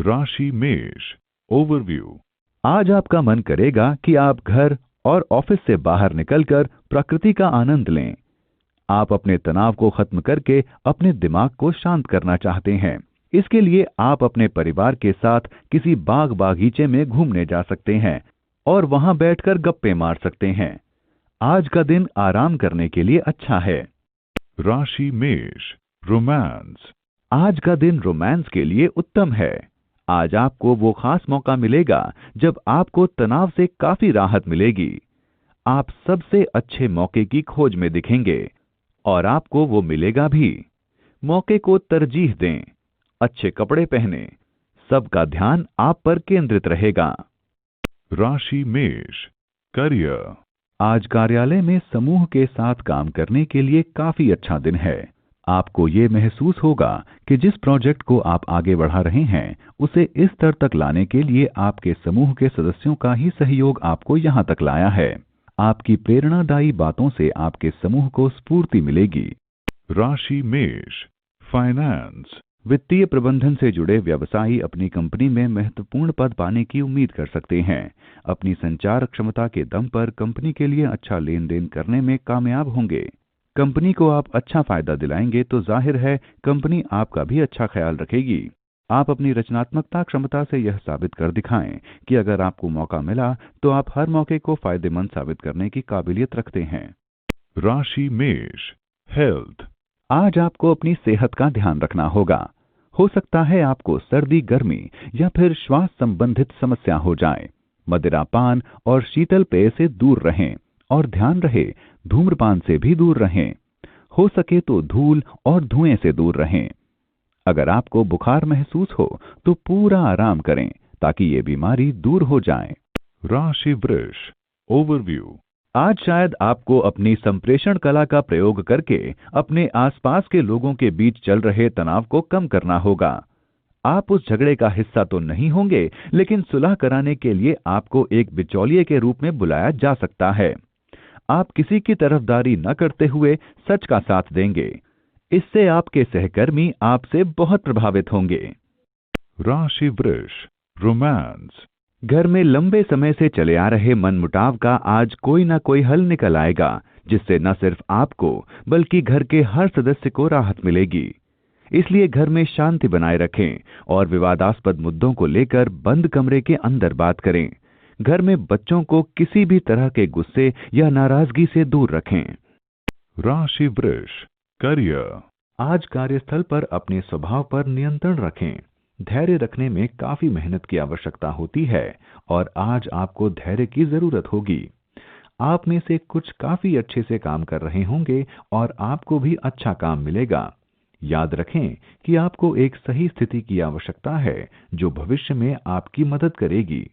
राशि मेष। ओवरव्यू। आज आपका मन करेगा कि आप घर और ऑफिस से बाहर निकलकर प्रकृति का आनंद लें। आप अपने तनाव को खत्म करके अपने दिमाग को शांत करना चाहते हैं। इसके लिए आप अपने परिवार के साथ किसी बाग बागीचे में घूमने जा सकते हैं और वहां बैठकर गप्पे मार सकते हैं। आज का दिन आराम करने के लिए अच्छा है। राशि मेष। रोमांस। आज का दिन रोमांस के लिए उत्तम है। आज आपको वो खास मौका मिलेगा जब आपको तनाव से काफी राहत मिलेगी। आप सबसे अच्छे मौके की खोज में दिखेंगे और आपको वो मिलेगा भी। मौके को तरजीह दें, अच्छे कपड़े पहने, सबका ध्यान आप पर केंद्रित रहेगा। राशि मेष। करियर। आज कार्यालय में समूह के साथ काम करने के लिए काफी अच्छा दिन है। आपको ये महसूस होगा कि जिस प्रोजेक्ट को आप आगे बढ़ा रहे हैं उसे इस स्तर तक लाने के लिए आपके समूह के सदस्यों का ही सहयोग आपको यहां तक लाया है। आपकी प्रेरणादायी बातों से आपके समूह को स्फूर्ति मिलेगी। राशि मेष। फाइनेंस। वित्तीय प्रबंधन से जुड़े व्यवसायी अपनी कंपनी में महत्वपूर्ण पद पाने की उम्मीद कर सकते हैं। अपनी संचार क्षमता के दम पर कंपनी के लिए अच्छा लेन देन करने में कामयाब होंगे। कंपनी को आप अच्छा फायदा दिलाएंगे तो जाहिर है कंपनी आपका भी अच्छा ख्याल रखेगी। आप अपनी रचनात्मकता क्षमता से यह साबित कर दिखाएं कि अगर आपको मौका मिला तो आप हर मौके को फायदेमंद साबित करने की काबिलियत रखते हैं। राशि मेष। हेल्थ। आज आपको अपनी सेहत का ध्यान रखना होगा। हो सकता है आपको सर्दी, गर्मी या फिर श्वास संबंधित समस्या हो जाए। मदिरापान और शीतल पेय से दूर रहें और ध्यान रहे धूम्रपान से भी दूर रहें। हो सके तो धूल और धुएं से दूर रहें। अगर आपको बुखार महसूस हो तो पूरा आराम करें ताकि ये बीमारी दूर हो जाए। राशि वृष। ओवरव्यू। आज शायद आपको अपनी संप्रेषण कला का प्रयोग करके अपने आसपास के लोगों के बीच चल रहे तनाव को कम करना होगा। आप उस झगड़े का हिस्सा तो नहीं होंगे, लेकिन सुलह कराने के लिए आपको एक बिचौलिए के रूप में बुलाया जा सकता है। आप किसी की तरफदारी न करते हुए सच का साथ देंगे। इससे आपके सहकर्मी आपसे बहुत प्रभावित होंगे। राशि वृष। रोमांस। घर में लंबे समय से चले आ रहे मनमुटाव का आज कोई ना कोई हल निकल आएगा, जिससे न सिर्फ आपको बल्कि घर के हर सदस्य को राहत मिलेगी। इसलिए घर में शांति बनाए रखें और विवादास्पद मुद्दों को लेकर बंद कमरे के अंदर बात करें। घर में बच्चों को किसी भी तरह के गुस्से या नाराजगी से दूर रखें। राशि वृष। करियर। आज कार्यस्थल पर अपने स्वभाव पर नियंत्रण रखें। धैर्य रखने में काफी मेहनत की आवश्यकता होती है और आज आपको धैर्य की जरूरत होगी। आप में से कुछ काफी अच्छे से काम कर रहे होंगे और आपको भी अच्छा काम मिलेगा। याद रखें कि आपको एक सही स्थिति की आवश्यकता है जो भविष्य में आपकी मदद करेगी।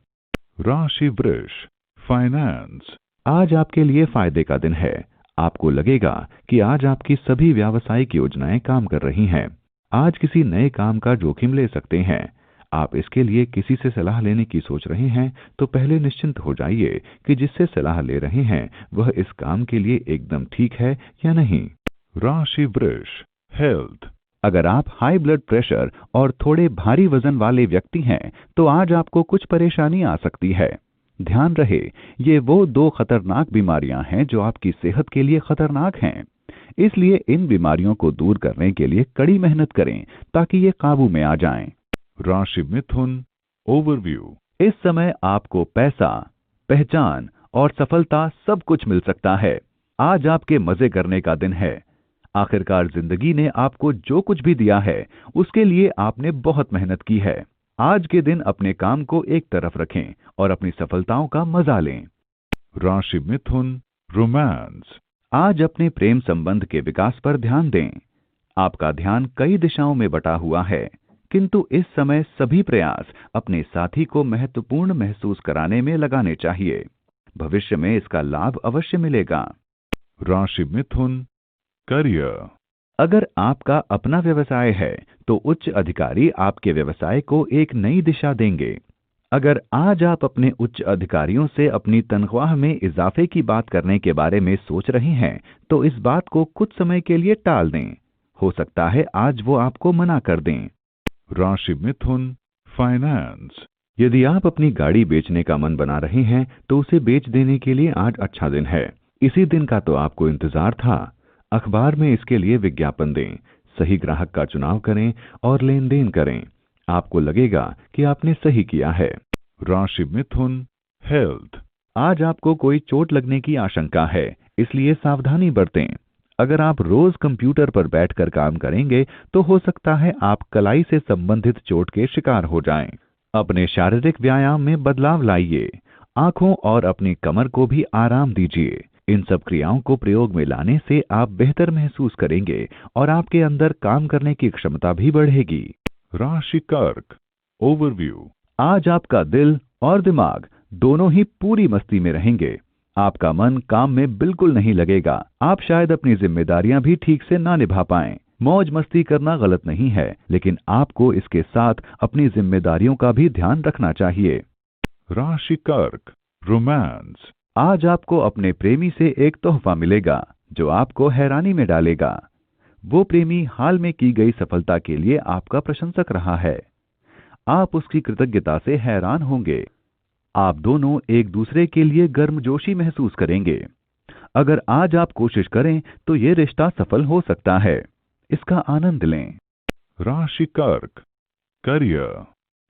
राशि वृष। फाइनेंस। आज आपके लिए फायदे का दिन है। आपको लगेगा कि आज आपकी सभी व्यावसायिक योजनाएं काम कर रही हैं। आज किसी नए काम का जोखिम ले सकते हैं। आप इसके लिए किसी से सलाह लेने की सोच रहे हैं तो पहले निश्चिंत हो जाइए कि जिससे सलाह ले रहे हैं वह इस काम के लिए एकदम ठीक है या नहीं। राशि वृष। हेल्थ। अगर आप हाई ब्लड प्रेशर और थोड़े भारी वजन वाले व्यक्ति हैं तो आज आपको कुछ परेशानी आ सकती है। ध्यान रहे ये वो दो खतरनाक बीमारियां हैं जो आपकी सेहत के लिए खतरनाक हैं। इसलिए इन बीमारियों को दूर करने के लिए कड़ी मेहनत करें ताकि ये काबू में आ जाएं। राशि मिथुन। ओवरव्यू। इस समय आपको पैसा, पहचान और सफलता सब कुछ मिल सकता है। आज आपके मजे करने का दिन है। आखिरकार जिंदगी ने आपको जो कुछ भी दिया है उसके लिए आपने बहुत मेहनत की है। आज के दिन अपने काम को एक तरफ रखें और अपनी सफलताओं का मजा लें। राशि मिथुन। रोमांस। आज अपने प्रेम संबंध के विकास पर ध्यान दें। आपका ध्यान कई दिशाओं में बटा हुआ है, किंतु इस समय सभी प्रयास अपने साथी को महत्वपूर्ण महसूस कराने में लगाने चाहिए। भविष्य में इसका लाभ अवश्य मिलेगा। राशि मिथुन। करियर। अगर आपका अपना व्यवसाय है तो उच्च अधिकारी आपके व्यवसाय को एक नई दिशा देंगे। अगर आज आप अपने उच्च अधिकारियों से अपनी तनख्वाह में इजाफे की बात करने के बारे में सोच रहे हैं तो इस बात को कुछ समय के लिए टाल दें। हो सकता है आज वो आपको मना कर दें। राशि मिथुन। finance, यदि आप अपनी गाड़ी बेचने का मन बना रहे हैं तो उसे बेच देने के लिए आज अच्छा दिन है। इसी दिन का तो आपको इंतजार था। अखबार में इसके लिए विज्ञापन दें, सही ग्राहक का चुनाव करें और लेन देन करें। आपको लगेगा कि आपने सही किया है। राशि मिथुन, health, आज आपको कोई चोट लगने की आशंका है, इसलिए सावधानी बरतें। अगर आप रोज कंप्यूटर पर बैठकर काम करेंगे तो हो सकता है आप कलाई से संबंधित चोट के शिकार हो जाएं। अपने शारीरिक व्यायाम में बदलाव लाइए। आंखों और अपनी कमर को भी आराम दीजिए। इन सब क्रियाओं को प्रयोग में लाने से आप बेहतर महसूस करेंगे और आपके अंदर काम करने की क्षमता भी बढ़ेगी। राशि कर्क, overview, आज आपका दिल और दिमाग दोनों ही पूरी मस्ती में रहेंगे। आपका मन काम में बिल्कुल नहीं लगेगा। आप शायद अपनी जिम्मेदारियां भी ठीक से ना निभा पाएं। मौज मस्ती करना गलत नहीं है, लेकिन आपको इसके साथ अपनी जिम्मेदारियों का भी ध्यान रखना चाहिए। राशि कर्क, रोमांस, आज आपको अपने प्रेमी से एक तोहफा मिलेगा जो आपको हैरानी में डालेगा। वो प्रेमी हाल में की गई सफलता के लिए आपका प्रशंसक रहा है। आप उसकी कृतज्ञता से हैरान होंगे। आप दोनों एक दूसरे के लिए गर्मजोशी महसूस करेंगे। अगर आज आप कोशिश करें तो ये रिश्ता सफल हो सकता है। इसका आनंद लें। राशि कर्क, करियर,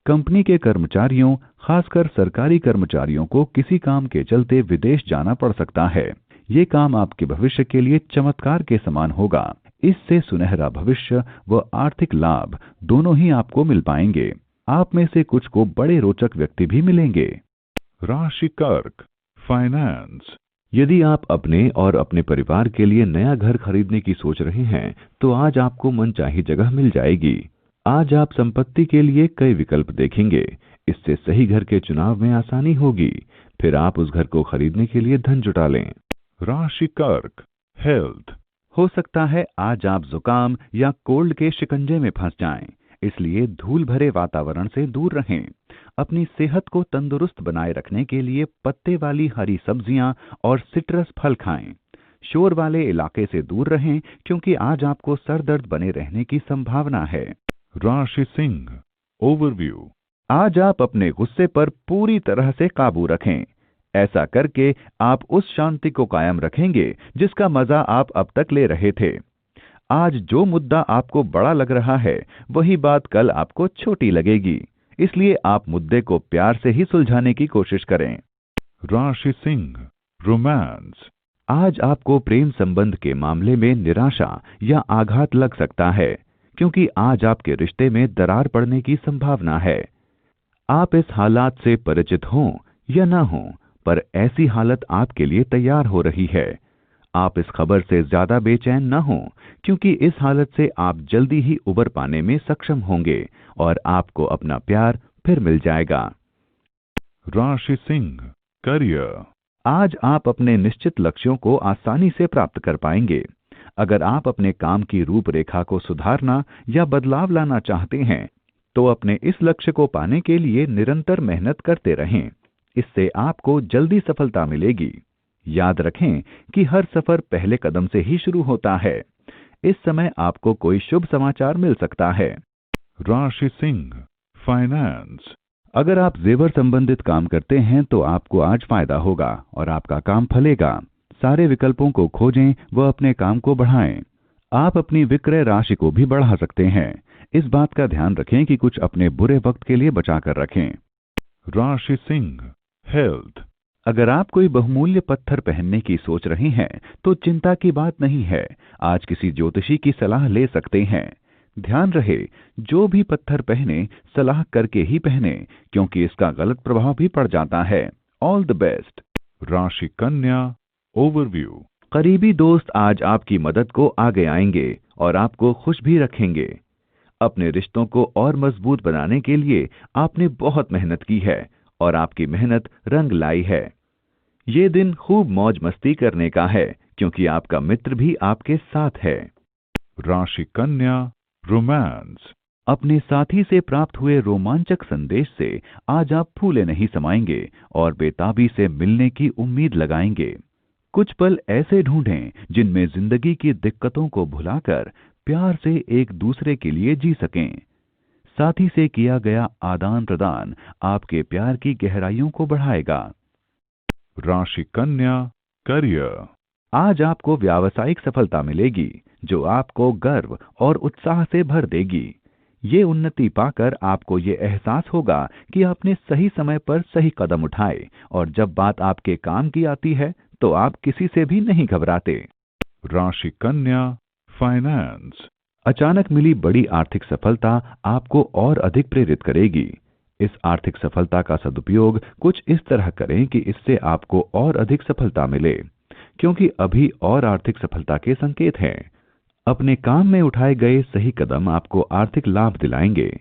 कंपनी के कर्मचारियों, खासकर सरकारी कर्मचारियों को किसी काम के चलते विदेश जाना पड़ सकता है। ये काम आपके भविष्य के लिए चमत्कार के समान होगा। इससे सुनहरा भविष्य व आर्थिक लाभ दोनों ही आपको मिल पाएंगे। आप में से कुछ को बड़े रोचक व्यक्ति भी मिलेंगे। राशि कर्क, फाइनेंस, यदि आप अपने और अपने परिवार के लिए नया घर खरीदने की सोच रहे हैं तो आज आपको मनचाही जगह मिल जाएगी। आज आप संपत्ति के लिए कई विकल्प देखेंगे। इससे सही घर के चुनाव में आसानी होगी। फिर आप उस घर को खरीदने के लिए धन जुटा लें। राशि कर्क, हेल्थ, हो सकता है आज आप जुकाम या कोल्ड के शिकंजे में फंस जाएं, इसलिए धूल भरे वातावरण से दूर रहें। अपनी सेहत को तंदुरुस्त बनाए रखने के लिए पत्ते वाली हरी सब्जियां और सिट्रस फल खाएं। शोर वाले इलाके से दूर रहें क्योंकि आज आपको सर दर्द बने रहने की संभावना है। राशि सिंह, ओवरव्यू, आज आप अपने गुस्से पर पूरी तरह से काबू रखें। ऐसा करके आप उस शांति को कायम रखेंगे जिसका मजा आप अब तक ले रहे थे। आज जो मुद्दा आपको बड़ा लग रहा है वही बात कल आपको छोटी लगेगी, इसलिए आप मुद्दे को प्यार से ही सुलझाने की कोशिश करें। राशि सिंह, रोमांस, आज आपको प्रेम संबंध के मामले में निराशा या आघात लग सकता है क्योंकि आज आपके रिश्ते में दरार पड़ने की संभावना है। आप इस हालात से परिचित हों या ना हों, पर ऐसी हालत आपके लिए तैयार हो रही है। आप इस खबर से ज्यादा बेचैन न हों क्योंकि इस हालत से आप जल्दी ही उबर पाने में सक्षम होंगे और आपको अपना प्यार फिर मिल जाएगा। राशि सिंह, करियर, आज आप अपने निश्चित लक्ष्यों को आसानी से प्राप्त कर पाएंगे। अगर आप अपने काम की रूपरेखा को सुधारना या बदलाव लाना चाहते हैं तो अपने इस लक्ष्य को पाने के लिए निरंतर मेहनत करते रहें। इससे आपको जल्दी सफलता मिलेगी। याद रखें कि हर सफर पहले कदम से ही शुरू होता है। इस समय आपको कोई शुभ समाचार मिल सकता है। राशि सिंह, फाइनेंस, अगर आप जेवर संबंधित काम करते हैं तो आपको आज फायदा होगा और आपका काम फलेगा। सारे विकल्पों को खोजें व अपने काम को बढ़ाएं। आप अपनी विक्रय राशि को भी बढ़ा सकते हैं। इस बात का ध्यान रखें कि कुछ अपने बुरे वक्त के लिए बचा कर रखें। राशि सिंह, हेल्थ, अगर आप कोई बहुमूल्य पत्थर पहनने की सोच रहे हैं तो चिंता की बात नहीं है। आज किसी ज्योतिषी की सलाह ले सकते हैं। ध्यान रहे, जो भी पत्थर पहने सलाह करके ही पहने क्योंकि इसका गलत प्रभाव भी पड़ जाता है। All the best. राशि कन्या, ओवरव्यू, करीबी दोस्त आज आपकी मदद को आगे आएंगे और आपको खुश भी रखेंगे। अपने रिश्तों को और मजबूत बनाने के लिए आपने बहुत मेहनत की है और आपकी मेहनत रंग लाई है। ये दिन खूब मौज मस्ती करने का है क्योंकि आपका मित्र भी आपके साथ है। राशि कन्या, रोमांस, अपने साथी से प्राप्त हुए रोमांचक संदेश से आज आप फूले नहीं समाएंगे और बेताबी से मिलने की उम्मीद लगाएंगे। कुछ पल ऐसे ढूंढें जिनमें जिंदगी की दिक्कतों को भुलाकर प्यार से एक दूसरे के लिए जी सकें। साथी से किया गया आदान प्रदान आपके प्यार की गहराइयों को बढ़ाएगा। राशि कन्या, करियर। आज आपको व्यावसायिक सफलता मिलेगी जो आपको गर्व और उत्साह से भर देगी। ये उन्नति पाकर आपको ये एहसास होगा कि आपने सही समय पर सही कदम उठाए और जब बात आपके काम की आती है तो आप किसी से भी नहीं घबराते। राशि कन्या, फाइनेंस। अचानक मिली बड़ी आर्थिक सफलता आपको और अधिक प्रेरित करेगी। इस आर्थिक सफलता का सदुपयोग कुछ इस तरह करें कि इससे आपको और अधिक सफलता मिले, क्योंकि अभी और आर्थिक सफलता के संकेत हैं। अपने काम में उठाए गए सही कदम आपको आर्थिक लाभ दिलाएंगे।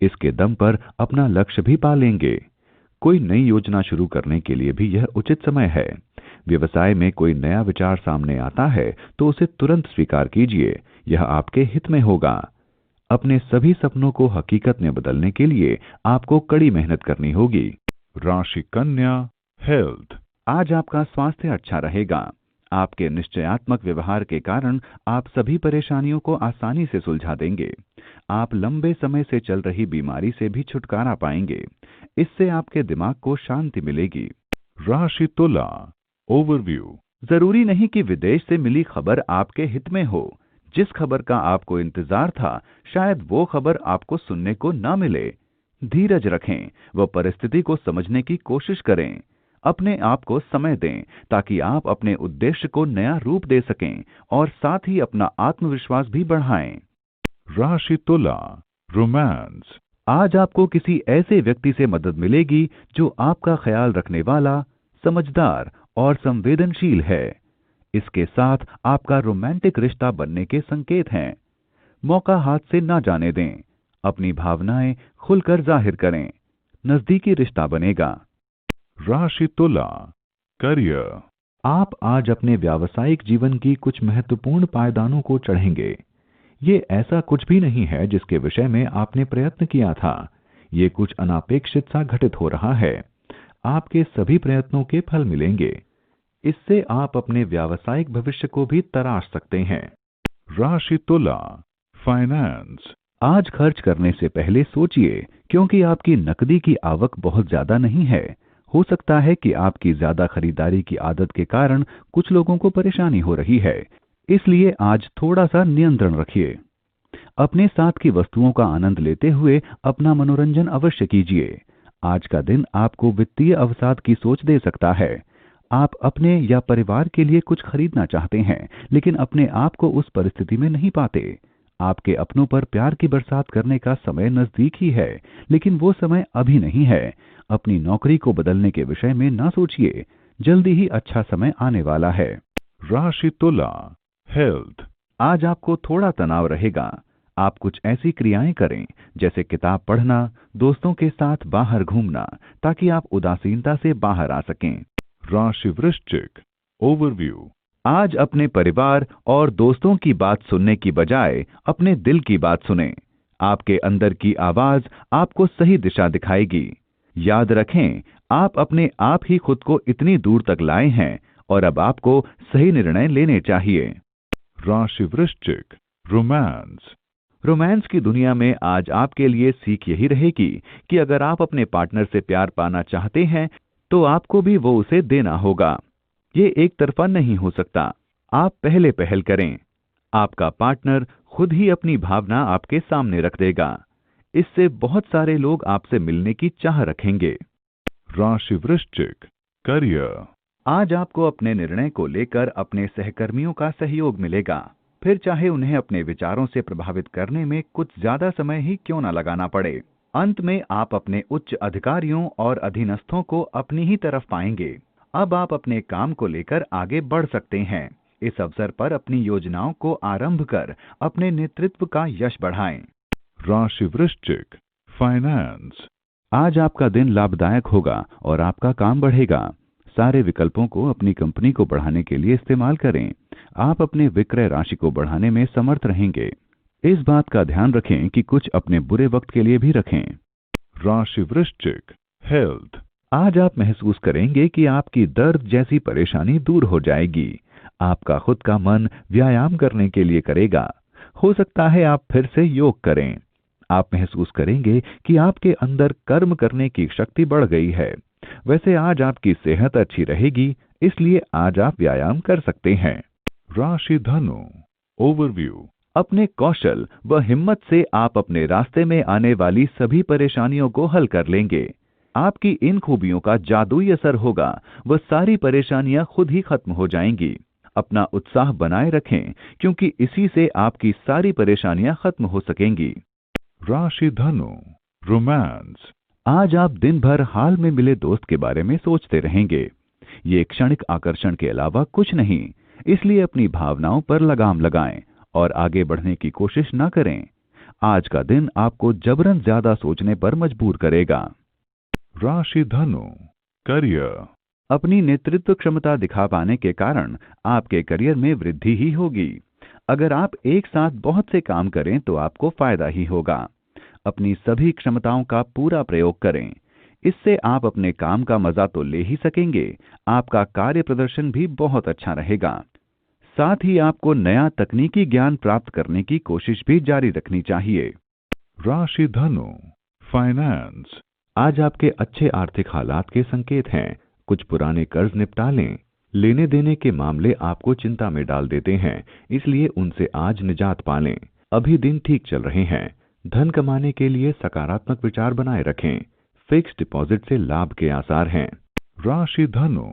इसके दम पर अपना लक्ष्य भी पा लेंगे। कोई नई योजना शुरू करने के लिए भी यह उचित समय है। व्यवसाय में कोई नया विचार सामने आता है तो उसे तुरंत स्वीकार कीजिए, यह आपके हित में होगा। अपने सभी सपनों को हकीकत में बदलने के लिए आपको कड़ी मेहनत करनी होगी। राशि कन्या, हेल्थ। आज आपका स्वास्थ्य अच्छा रहेगा। आपके निश्चयात्मक व्यवहार के कारण आप सभी परेशानियों को आसानी से सुलझा देंगे। आप लंबे समय से चल रही बीमारी से भी छुटकारा पाएंगे। इससे आपके दिमाग को शांति मिलेगी। राशि तुला, ओवरव्यू। जरूरी नहीं कि विदेश से मिली खबर आपके हित में हो। जिस खबर का आपको इंतजार था, शायद वो खबर आपको सुनने को न मिले। धीरज रखें व परिस्थिति को समझने की कोशिश करें। अपने आप को समय दें ताकि आप अपने उद्देश्य को नया रूप दे सकें और साथ ही अपना आत्मविश्वास भी बढ़ाएं। राशि तुला, रोमांस। आज आपको किसी ऐसे व्यक्ति से मदद मिलेगी जो आपका ख्याल रखने वाला, समझदार और संवेदनशील है। इसके साथ आपका रोमांटिक रिश्ता बनने के संकेत हैं। मौका हाथ से ना जाने दें। अपनी भावनाएं खुलकर जाहिर करें। नजदीकी रिश्ता बनेगा। राशि तुला, करियर। आप आज अपने व्यावसायिक जीवन की कुछ महत्वपूर्ण पायदानों को चढ़ेंगे। ये ऐसा कुछ भी नहीं है जिसके विषय में आपने प्रयत्न किया था। ये कुछ अनापेक्षित सा घटित हो रहा है। आपके सभी प्रयत्नों के फल मिलेंगे। इससे आप अपने व्यावसायिक भविष्य को भी तराश सकते हैं। राशि तुला, फाइनेंस। आज खर्च करने से पहले सोचिए, क्योंकि आपकी नकदी की आवक बहुत ज्यादा नहीं है। हो सकता है कि आपकी ज्यादा खरीदारी की आदत के कारण कुछ लोगों को परेशानी हो रही है, इसलिए आज थोड़ा सा नियंत्रण रखिए। अपने साथ की वस्तुओं का आनंद लेते हुए अपना मनोरंजन अवश्य कीजिए। आज का दिन आपको वित्तीय अवसाद की सोच दे सकता है। आप अपने या परिवार के लिए कुछ खरीदना चाहते हैं, लेकिन अपने आप को उस परिस्थिति में नहीं पाते। आपके अपनों पर प्यार की बरसात करने का समय नजदीक ही है, लेकिन वो समय अभी नहीं है। अपनी नौकरी को बदलने के विषय में ना सोचिए, जल्दी ही अच्छा समय आने वाला है। राशि तुला, हेल्थ। आज आपको थोड़ा तनाव रहेगा। आप कुछ ऐसी क्रियाएं करें जैसे किताब पढ़ना, दोस्तों के साथ बाहर घूमना, ताकि आप उदासीनता से बाहर आ सकें। राशि वृश्चिक, ओवरव्यू। आज अपने परिवार और दोस्तों की बात सुनने की बजाय अपने दिल की बात सुनें। आपके अंदर की आवाज आपको सही दिशा दिखाएगी। याद रखें, आप अपने आप ही खुद को इतनी दूर तक लाए हैं और अब आपको सही निर्णय लेने चाहिए। राशि वृश्चिक, रोमांस। रोमांस की दुनिया में आज आपके लिए सीख यही रहेगी कि अगर आप अपने पार्टनर से प्यार पाना चाहते हैं तो आपको भी वो उसे देना होगा। ये एक तरफा नहीं हो सकता। आप पहले पहल करें। आपका पार्टनर खुद ही अपनी भावना आपके सामने रख देगा। इससे बहुत सारे लोग आपसे मिलने की चाह रखेंगे। राशि वृश्चिक, करियर। आज आपको अपने निर्णय को लेकर अपने सहकर्मियों का सहयोग मिलेगा, फिर चाहे उन्हें अपने विचारों से प्रभावित करने में कुछ ज्यादा समय ही क्यों न लगाना पड़े। अंत में आप अपने उच्च अधिकारियों और अधीनस्थों को अपनी ही तरफ पाएंगे। अब आप अपने काम को लेकर आगे बढ़ सकते हैं। इस अवसर पर अपनी योजनाओं को आरंभ कर अपने नेतृत्व का यश बढ़ाएं। राशि वृश्चिक, फाइनेंस। आज आपका दिन लाभदायक होगा और आपका काम बढ़ेगा। सारे विकल्पों को अपनी कंपनी को बढ़ाने के लिए इस्तेमाल करें। आप अपने विक्रय राशि को बढ़ाने में समर्थ रहेंगे। इस बात का ध्यान रखें कि कुछ अपने बुरे वक्त के लिए भी रखें। राशि वृश्चिक, हेल्थ। आज आप महसूस करेंगे कि आपकी दर्द जैसी परेशानी दूर हो जाएगी। आपका खुद का मन व्यायाम करने के लिए करेगा। हो सकता है आप फिर से योग करें। आप महसूस करेंगे कि आपके अंदर कर्म करने की शक्ति बढ़ गई है। वैसे आज आपकी सेहत अच्छी रहेगी, इसलिए आज आप व्यायाम कर सकते हैं। राशि धनु ओवरव्यू। अपने कौशल व हिम्मत से आप अपने रास्ते में आने वाली सभी परेशानियों को हल कर लेंगे। आपकी इन खूबियों का जादुई असर होगा, वह सारी परेशानियां खुद ही खत्म हो जाएंगी। अपना उत्साह बनाए रखें, क्योंकि इसी से आपकी सारी परेशानियां खत्म हो सकेंगी। राशि धनु रोमांस। आज आप दिन भर हाल में मिले दोस्त के बारे में सोचते रहेंगे। ये क्षणिक आकर्षण के अलावा कुछ नहीं, इसलिए अपनी भावनाओं पर लगाम लगाएं और आगे बढ़ने की कोशिश न करें। आज का दिन आपको जबरन ज्यादा सोचने पर मजबूर करेगा। राशि धनु करियर। अपनी नेतृत्व क्षमता दिखा पाने के कारण आपके करियर में वृद्धि ही होगी। अगर आप एक साथ बहुत से काम करें तो आपको फायदा ही होगा। अपनी सभी क्षमताओं का पूरा प्रयोग करें, इससे आप अपने काम का मजा तो ले ही सकेंगे, आपका कार्य प्रदर्शन भी बहुत अच्छा रहेगा। साथ ही आपको नया तकनीकी ज्ञान प्राप्त करने की कोशिश भी जारी रखनी चाहिए। राशि धनु फाइनेंस। आज आपके अच्छे आर्थिक हालात के संकेत हैं। कुछ पुराने कर्ज निपटा लें। लेने देने के मामले आपको चिंता में डाल देते हैं, इसलिए उनसे आज निजात पा लें। अभी दिन ठीक चल रहे हैं। धन कमाने के लिए सकारात्मक विचार बनाए रखें। फिक्स्ड डिपॉजिट से लाभ के आसार हैं। राशि धनु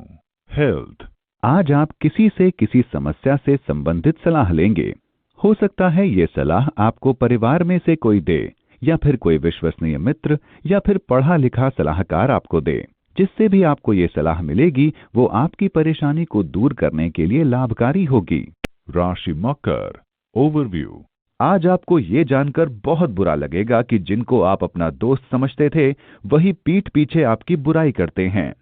हेल्थ। आज आप किसी से किसी समस्या से संबंधित सलाह लेंगे। हो सकता है ये सलाह आपको परिवार में से कोई दे, या फिर कोई विश्वसनीय मित्र, या फिर पढ़ा लिखा सलाहकार आपको दे। जिससे भी आपको ये सलाह मिलेगी वो आपकी परेशानी को दूर करने के लिए लाभकारी होगी। राशि मकर ओवरव्यू। आज आपको ये जानकर बहुत बुरा लगेगा कि जिनको आप अपना दोस्त समझते थे वही पीठ पीछे आपकी बुराई करते हैं।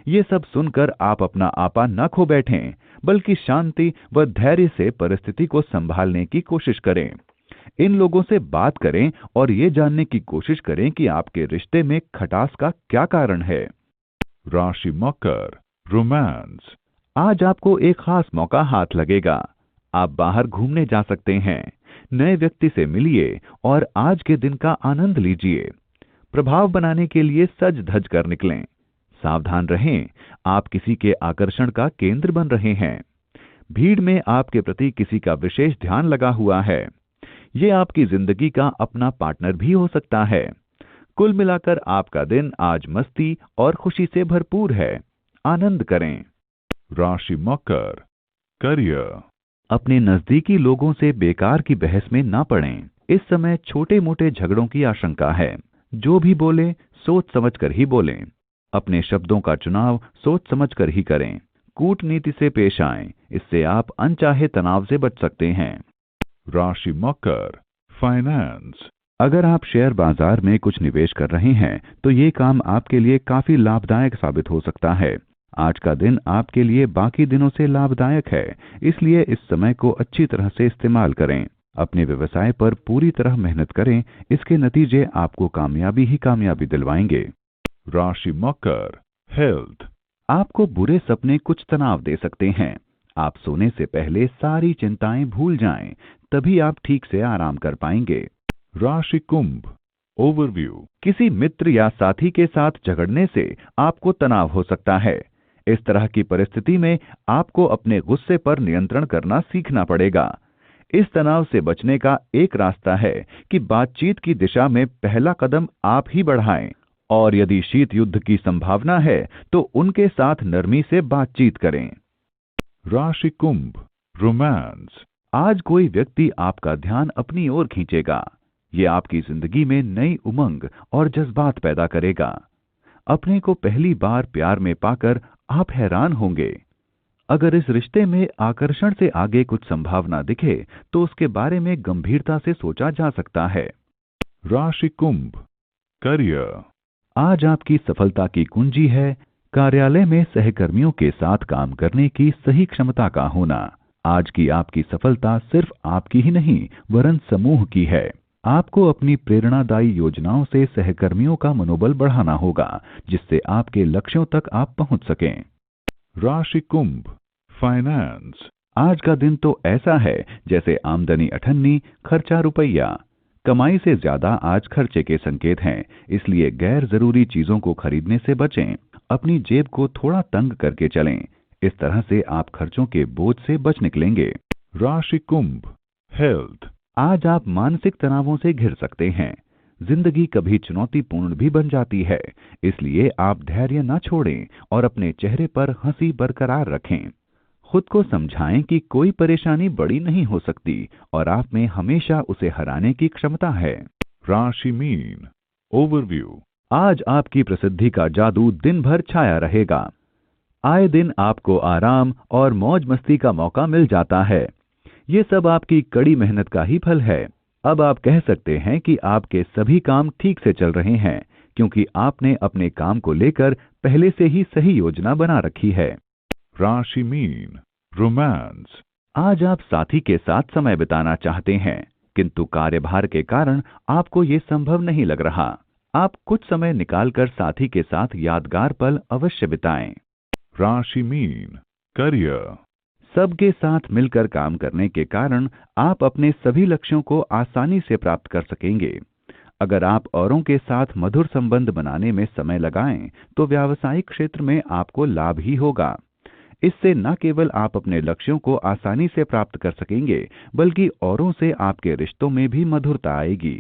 ये सब सुनकर आप अपना आपा न खो बैठें, बल्कि शांति व धैर्य से परिस्थिति को संभालने की कोशिश करें। इन लोगों से बात करें और ये जानने की कोशिश करें कि आपके रिश्ते में खटास का क्या कारण है। राशि मकर रोमांस। आज आपको एक खास मौका हाथ लगेगा। आप बाहर घूमने जा सकते हैं। नए व्यक्ति से मिलिए और आज के दिन का आनंद लीजिए। प्रभाव बनाने के लिए सज धज कर निकलें। सावधान रहें, आप किसी के आकर्षण का केंद्र बन रहे हैं। भीड़ में आपके प्रति किसी का विशेष ध्यान लगा हुआ है। ये आपकी जिंदगी का अपना पार्टनर भी हो सकता है। कुल मिलाकर आपका दिन आज मस्ती और खुशी से भरपूर है। आनंद करें। राशि मकर करियर। अपने नजदीकी लोगों से बेकार की बहस में ना पड़ें। इस समय छोटे मोटे झगड़ों की आशंका है। जो भी बोले सोच समझकर ही बोलें। अपने शब्दों का चुनाव सोच समझकर ही करें। कूटनीति से पेश आएं, इससे आप अनचाहे तनाव से बच सकते हैं। राशि मकर फाइनेंस। अगर आप शेयर बाजार में कुछ निवेश कर रहे हैं तो ये काम आपके लिए काफी लाभदायक साबित हो सकता है। आज का दिन आपके लिए बाकी दिनों से लाभदायक है, इसलिए इस समय को अच्छी तरह से इस्तेमाल करें। अपने व्यवसाय पर पूरी तरह मेहनत करें, इसके नतीजे आपको कामयाबी ही कामयाबी दिलवाएंगे। राशि मकर हेल्थ। आपको बुरे सपने कुछ तनाव दे सकते हैं। आप सोने से पहले सारी चिंताएं भूल जाएं, तभी आप ठीक से आराम कर पाएंगे। राशि कुंभ ओवरव्यू। किसी मित्र या साथी के साथ झगड़ने से आपको तनाव हो सकता है। इस तरह की परिस्थिति में आपको अपने गुस्से पर नियंत्रण करना सीखना पड़ेगा। इस तनाव से बचने का एक रास्ता है कि बातचीत की दिशा में पहला कदम आप ही बढ़ाएं, और यदि शीत युद्ध की संभावना है तो उनके साथ नरमी से बातचीत करें। राशि कुंभ रोमांस। आज कोई व्यक्ति आपका ध्यान अपनी ओर खींचेगा। ये आपकी जिंदगी में नई उमंग और जज्बात पैदा करेगा। अपने को पहली बार प्यार में पाकर आप हैरान होंगे। अगर इस रिश्ते में आकर्षण से आगे कुछ संभावना दिखे तो उसके बारे में गंभीरता से सोचा जा सकता है। राशि कुंभ करियर। आज आपकी सफलता की कुंजी है कार्यालय में सहकर्मियों के साथ काम करने की सही क्षमता का होना। आज की आपकी सफलता सिर्फ आपकी ही नहीं वरन समूह की है। आपको अपनी प्रेरणादायी योजनाओं से सहकर्मियों का मनोबल बढ़ाना होगा, जिससे आपके लक्ष्यों तक आप पहुंच सकें। राशि कुंभ फाइनेंस। आज का दिन तो ऐसा है जैसे आमदनी अठन्नी खर्चा रुपया। कमाई से ज्यादा आज खर्चे के संकेत हैं, इसलिए गैर जरूरी चीजों को खरीदने से बचें। अपनी जेब को थोड़ा तंग करके चलें। इस तरह से आप खर्चों के बोझ से बच निकलेंगे। राशि कुंभ, हेल्थ। आज आप मानसिक तनावों से घिर सकते हैं। जिंदगी कभी चुनौतीपूर्ण भी बन जाती है, इसलिए आप धैर्य न छोड़ें और अपने चेहरे पर हंसी बरकरार रखें। खुद को समझाएं कि कोई परेशानी बड़ी नहीं हो सकती और आप में हमेशा उसे हराने की क्षमता है। राशि मीन, ओवरव्यू। आज आपकी प्रसिद्धि का जादू दिन भर छाया रहेगा। आए दिन आपको आराम और मौज मस्ती का मौका मिल जाता है। ये सब आपकी कड़ी मेहनत का ही फल है। अब आप कह सकते हैं कि आपके सभी काम ठीक से चल रहे हैं, क्योंकि आपने अपने काम को लेकर पहले से ही सही योजना बना रखी है। राशि मीन, रोमांस। आज आप साथी के साथ समय बिताना चाहते हैं, किंतु कार्यभार के कारण आपको ये संभव नहीं लग रहा। आप कुछ समय निकालकर साथी के साथ यादगार पल अवश्य बिताएं। राशि मीन, करियर। सबके साथ मिलकर काम करने के कारण आप अपने सभी लक्ष्यों को आसानी से प्राप्त कर सकेंगे। अगर आप औरों के साथ मधुर संबंध बनाने में समय लगाएं, तो व्यावसायिक क्षेत्र में आपको लाभ ही होगा। इससे न केवल आप अपने लक्ष्यों को आसानी से प्राप्त कर सकेंगे, बल्कि औरों से आपके रिश्तों में भी मधुरता आएगी।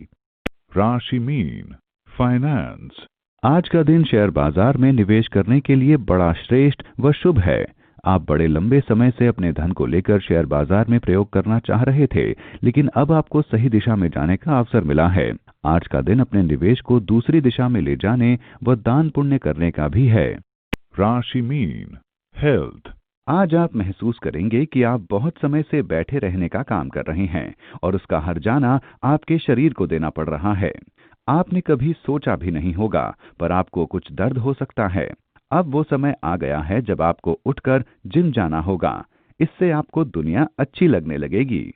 राशि मीन, फाइनेंस। आज का दिन शेयर बाजार में निवेश करने के लिए बड़ा श्रेष्ठ व शुभ है। आप बड़े लंबे समय से अपने धन को लेकर शेयर बाजार में प्रयोग करना चाह रहे थे, लेकिन अब आपको सही दिशा में जाने का अवसर मिला है। आज का दिन अपने निवेश को दूसरी दिशा में ले जाने व दान पुण्य करने का भी है। राशि मीन, हेल्थ। आज आप महसूस करेंगे कि आप बहुत समय से बैठे रहने का काम कर रहे हैं और उसका हर्जाना आपके शरीर को देना पड़ रहा है। आपने कभी सोचा भी नहीं होगा, पर आपको कुछ दर्द हो सकता है। अब वो समय आ गया है जब आपको उठकर जिम जाना होगा। इससे आपको दुनिया अच्छी लगने लगेगी।